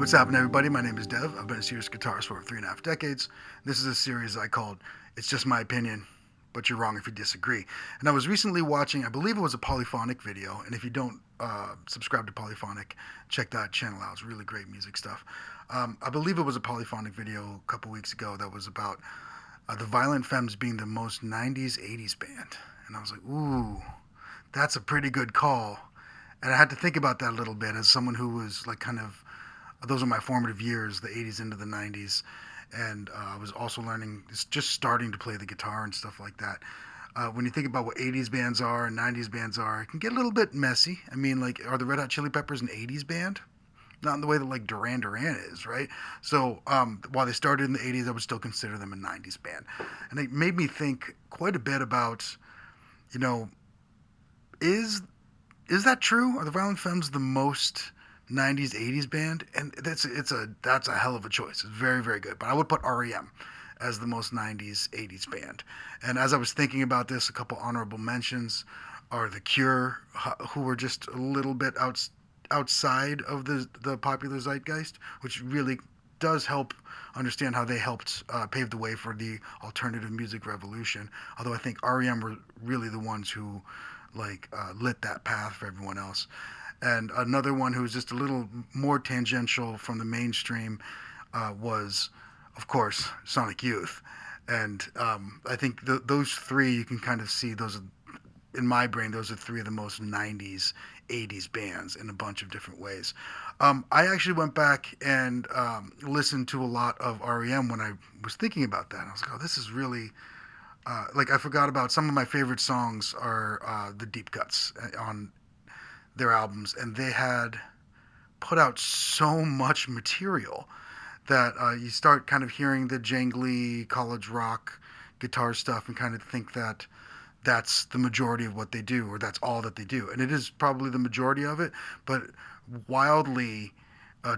What's happening, everybody? My name is Dev. I've been a serious guitarist for 3.5 decades. This is a series I called It's Just My Opinion, but You're Wrong If You Disagree. And I was recently watching, I believe it was a Polyphonic video, and if you don't subscribe to Polyphonic, check that channel out. It's really great music stuff. I believe it was a Polyphonic video a couple weeks ago that was about the Violent Femmes being the most 90s, 80s band. And I was like, ooh, that's a pretty good call. And I had to think about that a little bit as someone who was like kind of, those are my formative years, the 80s into the 90s. And I was also learning, just starting to play the guitar and stuff like that. When you think about what 80s bands are and 90s bands are, it can get a little bit messy. I mean, like, are the Red Hot Chili Peppers an 80s band? Not in the way that, like, Duran Duran is, right? So while they started in the 80s, I would still consider them a 90s band. And it made me think quite a bit about, you know, is that true? Are the Violent Femmes the most 90s, 80s band? And that's a hell of a choice. It's very, very good. But I would put R.E.M. as the most 90s, 80s band. And as I was thinking about this, a couple honorable mentions are The Cure, who were just a little bit outside of the popular zeitgeist, which really does help understand how they helped pave the way for the alternative music revolution. Although I think R.E.M. were really the ones who lit that path for everyone else. And another one who was just a little more tangential from the mainstream was, of course, Sonic Youth. And I think those three, you can kind of see those, in my brain, those are three of the most 90s, 80s bands in a bunch of different ways. I actually went back and listened to a lot of R.E.M. when I was thinking about that. I was like, oh, this is really... I forgot about some of my favorite songs are the deep cuts on their albums, and they had put out so much material that you start kind of hearing the jangly college rock guitar stuff and kind of think that that's the majority of what they do, or that's all that they do. And it is probably the majority of it, but wildly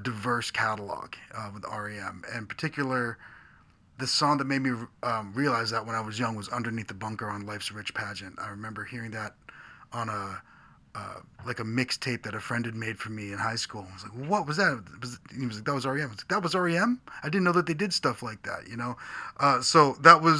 diverse catalog with R.E.M. In particular, the song that made me realize that when I was young was "Underneath the Bunker" on Life's Rich Pageant. I remember hearing that on a mixtape that a friend had made for me in high school. I was like, "What was that?" He was like, "That was R.E.M." I was like, "That was R.E.M.? I didn't know that they did stuff like that." You know, so that's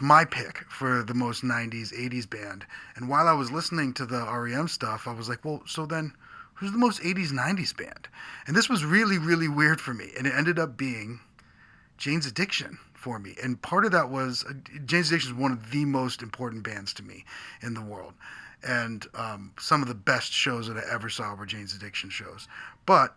my pick for the most '90s, '80s band. And while I was listening to the R.E.M. stuff, I was like, "Well, so then." Who's the most 80s, 90s band? And this was really, really weird for me. And it ended up being Jane's Addiction for me. And part of that was Jane's Addiction is one of the most important bands to me in the world. And some of the best shows that I ever saw were Jane's Addiction shows. But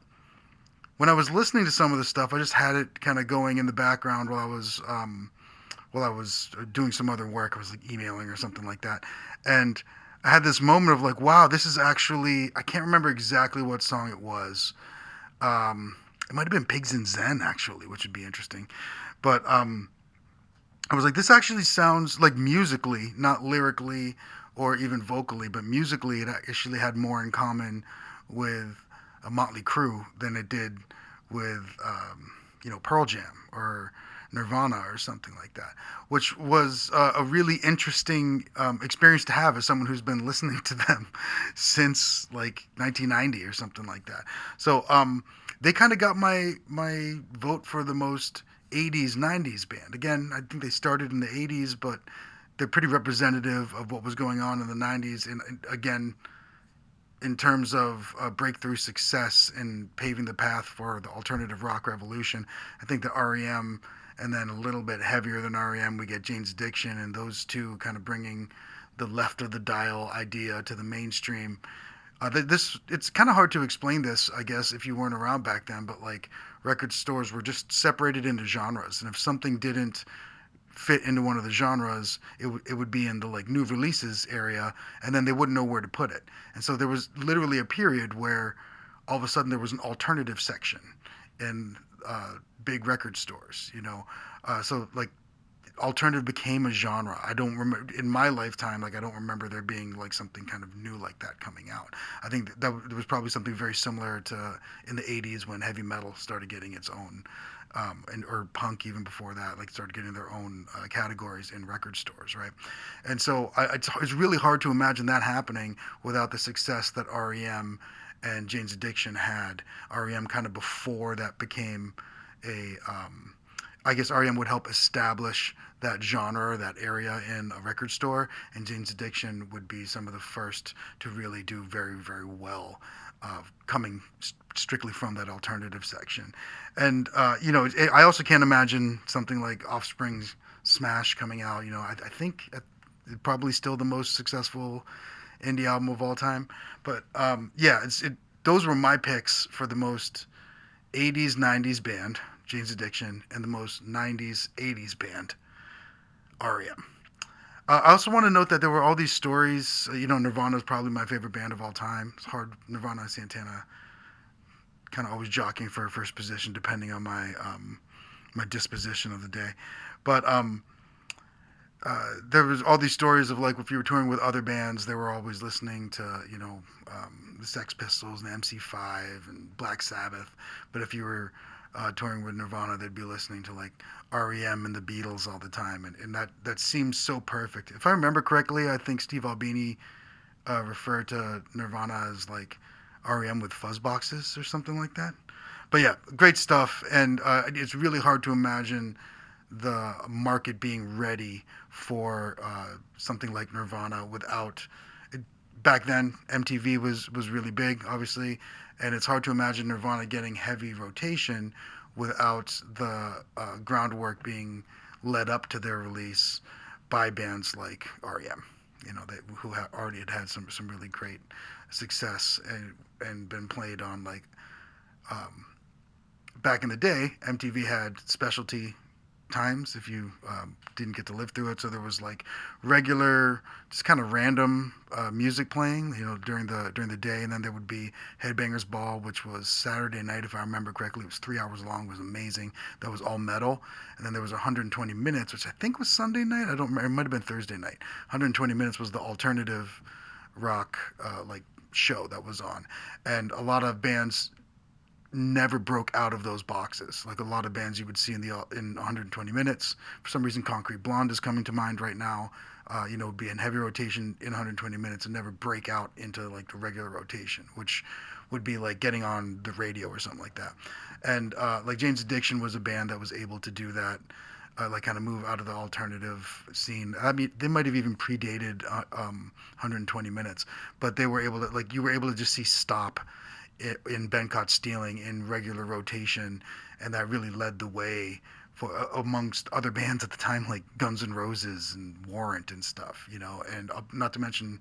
when I was listening to some of the stuff, I just had it kind of going in the background while I was doing some other work. I was like emailing or something like that. And I had this moment of like, wow, this is actually, I can't remember exactly what song it was. It might have been Pigs in Zen, actually, which would be interesting. But I was like, this actually sounds like musically, not lyrically or even vocally, but musically it actually had more in common with a Motley Crue than it did with, Pearl Jam or Nirvana or something like that, which was a really interesting experience to have as someone who's been listening to them since like 1990 or something like that. So they kind of got my vote for the most 80s, 90s band. Again, I think they started in the 80s, but they're pretty representative of what was going on in the 90s. And again, in terms of breakthrough success in paving the path for the alternative rock revolution, I think the R.E.M. and then a little bit heavier than R.E.M. we get Jane's Addiction, and those two kind of bringing the left of the dial idea to the mainstream. It's kind of hard to explain this, I guess, if you weren't around back then, but like record stores were just separated into genres, and if something didn't fit into one of the genres, it would be in the like new releases area, and then they wouldn't know where to put it. And so there was literally a period where all of a sudden there was an alternative section in big record stores, so like alternative became a genre. I don't remember in my lifetime, like I don't remember there being like something kind of new like that coming out. I think that there was probably something very similar to in the 80s when heavy metal started getting its own or punk even before that, like started getting their own categories in record stores, right? And so it's really hard to imagine that happening without the success that R.E.M. and Jane's Addiction had R.E.M. kind of before that became a I guess R.E.M. would help establish that genre, that area in a record store, and Jane's Addiction would be some of the first to really do very, very well, coming strictly from that alternative section. And I also can't imagine something like Offspring's Smash coming out. I think probably still the most successful indie album of all time. But yeah, those were my picks for the most 80s, 90s band, Jane's Addiction, and the most 90s, 80s band, R.E.M. I also want to note that there were all these stories. Nirvana is probably my favorite band of all time. It's hard. Nirvana and Santana kind of always jockeying for first position depending on my disposition of the day. But there was all these stories of like if you were touring with other bands, they were always listening to the Sex Pistols and MC5 and Black Sabbath. But if you were touring with Nirvana, they'd be listening to like R.E.M. and the Beatles all the time, and that seems so perfect. If I remember correctly, I think Steve Albini referred to Nirvana as like R.E.M. with fuzz boxes or something like that. But yeah, great stuff, and it's really hard to imagine the market being ready for something like Nirvana without. Back then, MTV was really big, obviously, and it's hard to imagine Nirvana getting heavy rotation without the groundwork being led up to their release by bands like R.E.M. Who already had some really great success and been played on like back in the day. MTV had specialty times if you didn't get to live through it, so there was like regular just kind of random music playing during the day, and then there would be Headbangers Ball, which was Saturday night if I remember correctly. It was 3 hours long. It was amazing. That was all metal. And then there was 120 minutes, which I think was Sunday night. I don't remember. It might have been Thursday night. 120 minutes was the alternative rock like show that was on, and a lot of bands never broke out of those boxes. Like a lot of bands you would see in 120 minutes. For some reason, Concrete Blonde is coming to mind right now. Would be in heavy rotation in 120 minutes and never break out into like the regular rotation, which would be like getting on the radio or something like that. And like Jane's Addiction was a band that was able to do that. Like kind of move out of the alternative scene. I mean, they might have even predated 120 minutes, but they were able to you were able to just see Stop in Ben Caught Stealing in regular rotation, and that really led the way for amongst other bands at the time like Guns N' Roses and Warrant and stuff, and not to mention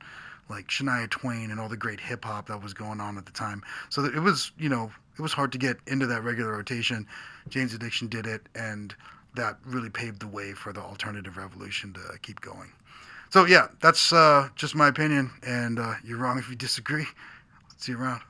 like Shania Twain and all the great hip hop that was going on at the time. So that it was hard to get into that regular rotation. Jane's Addiction did it, and that really paved the way for the alternative revolution to keep going. So yeah, that's just my opinion, and you're wrong if you disagree. See you around.